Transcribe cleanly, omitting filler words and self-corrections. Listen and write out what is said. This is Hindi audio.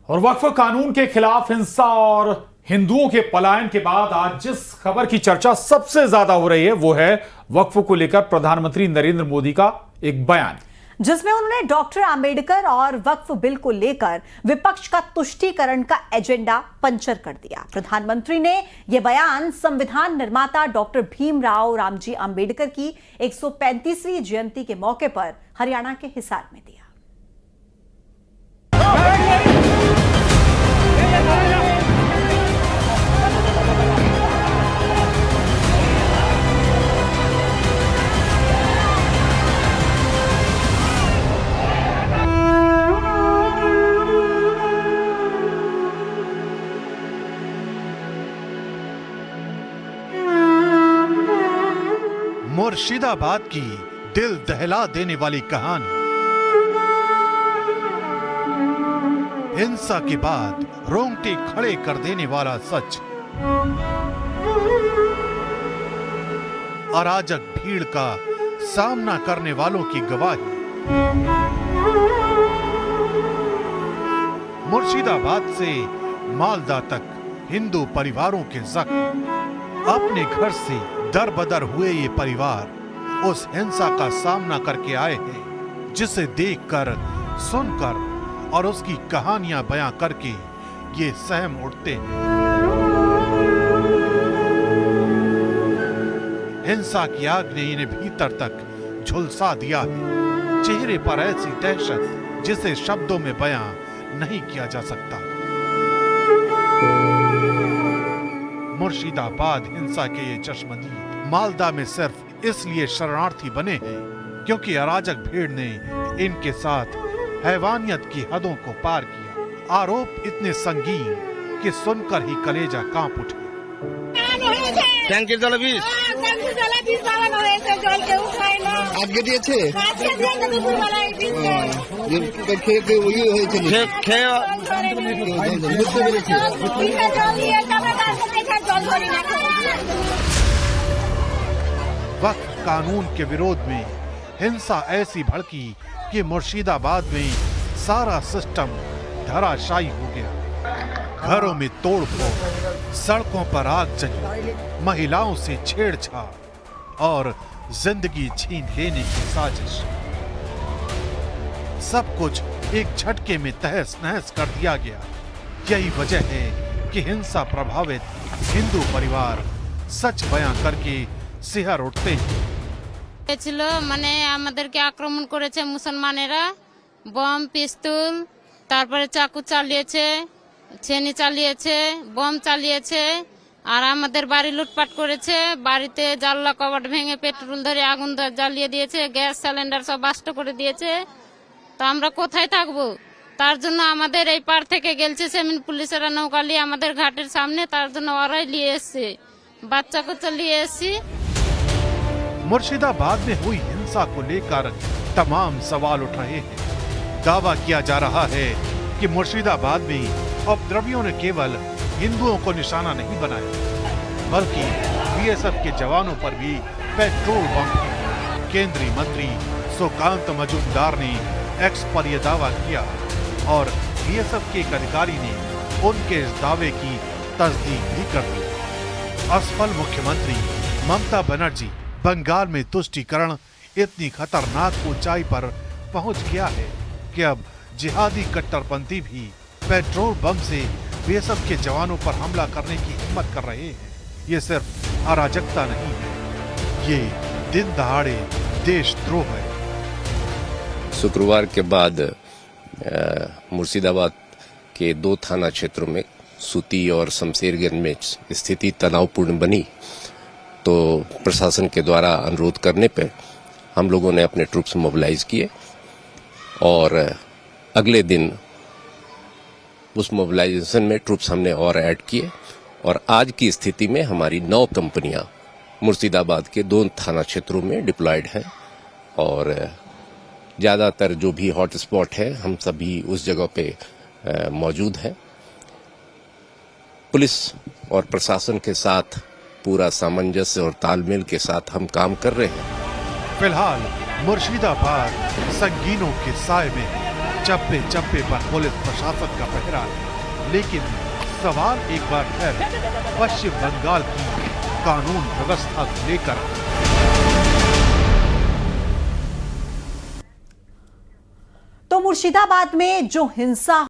और वक्फ कानून के खिलाफ हिंसा और हिंदुओं के पलायन के बाद आज जिस खबर की चर्चा सबसे ज्यादा हो रही है वो है वक्फ को लेकर प्रधानमंत्री नरेंद्र मोदी का एक बयान, जिसमें उन्होंने डॉक्टर आंबेडकर और वक्फ बिल को लेकर विपक्ष का तुष्टीकरण का एजेंडा पंचर कर दिया। प्रधानमंत्री ने यह बयान संविधान निर्माता डॉक्टर भीमराव रामजी आंबेडकर की 135वीं जयंती के मौके पर हरियाणा के हिसार में दिया। मुर्शिदाबाद की दिल दहला देने वाली कहानी, हिंसा के बाद रोंगटे खड़े कर देने वाला सच, अराजक भीड़ का सामना करने वालों की गवाही। मुर्शिदाबाद से मालदा तक हिंदू परिवारों के जख्म। अपने घर से दर बदर हुए ये परिवार उस हिंसा का सामना करके आए हैं जिसे देखकर, सुनकर और उसकी कहानियां बयां करके ये सहम उठते हैं। हिंसा की आग ने इन्हें भीतर तक झुलसा दिया है, चेहरे पर ऐसी दहशत जिसे शब्दों में बयां नहीं किया जा सकता। मुर्शिदाबाद हिंसा के ये चश्मदीद मालदा में सिर्फ इसलिए शरणार्थी बने हैं क्योंकि अराजक भीड़ ने इनके साथ हैवानियत की हदों को पार किया। आरोप इतने संगीन कि सुनकर ही कलेजा कांप उठे। আজকে দিয়েছে वक्फ कानून के विरोध में हिंसा ऐसी भड़की कि मुर्शिदाबाद में सारा सिस्टम धराशायी हो गया। घरों में तोड़फोड़, सड़कों पर आग जली, महिलाओं से छेड़छाड़ और जिंदगी छीन लेने की साजिश। सब कुछ एक झटके में तहस नहस कर दिया गया। यही वजह है कि हिंसा प्रभावित हिंदू परिवार सच बयां करके सिहर उठते हैं। ছিল মানে আমাদেরকে আক্রমণ করেছে মুসলমানেরা, বম, পিস্তল, তারপরে চাকু চালিয়েছে, ছেনি চালিয়েছে, বম চালিয়েছে আর আমাদের বাড়ি লুটপাট করেছে। বাড়িতে জানলা কবাট ভেঙে পেট্রোল ধরে আগুন জ্বালিয়ে দিয়েছে, গ্যাস সিলিন্ডার সব নষ্ট করে দিয়েছে। তো আমরা কোথায় থাকবো? তার জন্য আমাদের এই পার থেকে গেলছে সেমিন পুলিশেরা নৌকা নিয়ে আমাদের ঘাটের সামনে, তার জন্য ওরাই নিয়ে এসছে, বাচ্চা কাচ্চা নিয়ে এসছি। मुर्शिदाबाद में हुई हिंसा को लेकर तमाम सवाल उठ रहे हैं। दावा किया जा रहा है कि मुर्शिदाबाद में उपद्रवियों ने केवल हिंदुओं को निशाना नहीं बनाया बल्कि बीएसएफ के जवानों पर भी पेट्रोल बम फेंके। केंद्रीय मंत्री सुकांत मजूमदार ने एक्स पर यह दावा किया और बीएसएफ के एक अधिकारी ने उनके इस दावे की तस्दीक भी कर दी। असफल मुख्यमंत्री ममता बनर्जी बंगाल में तुष्टीकरण इतनी खतरनाक ऊंचाई पर पहुंच गया है कि अब जिहादी कट्टरपंथी भी पेट्रोल बम से बीएसएफ के जवानों पर हमला करने की हिम्मत कर रहे हैं। ये सिर्फ अराजकता नहीं है, ये दिन दहाड़े देशद्रोह है। शुक्रवार के बाद मुर्शिदाबाद के 2 थाना क्षेत्रों में सूती और शमशेरगंज में स्थिति तनावपूर्ण बनी, तो प्रशासन के द्वारा अनुरोध करने पे हम लोगों ने अपने ट्रूप्स मोबिलाइज किए और अगले दिन उस मोबिलाइजेशन में ट्रूप्स हमने और ऐड किए और आज की स्थिति में हमारी 9 कंपनियां मुर्शिदाबाद के 2 थाना क्षेत्रों में डिप्लॉयड हैं और ज़्यादातर जो भी हॉट स्पॉट है हम सभी उस जगह पे मौजूद हैं। पुलिस और प्रशासन के साथ पूरा सामंजस्य और तालमेल के साथ हम काम कर रहे हैं। फिलहाल मुर्शिदाबाद संगीनों के साए में है। चप्पे चप्पे पर पुलिस प्रशासन का पहरा है। लेकिन सवाल एक बार फिर पश्चिम बंगाल की कानून व्यवस्था को लेकर। तो मुर्शिदाबाद में जो हिंसा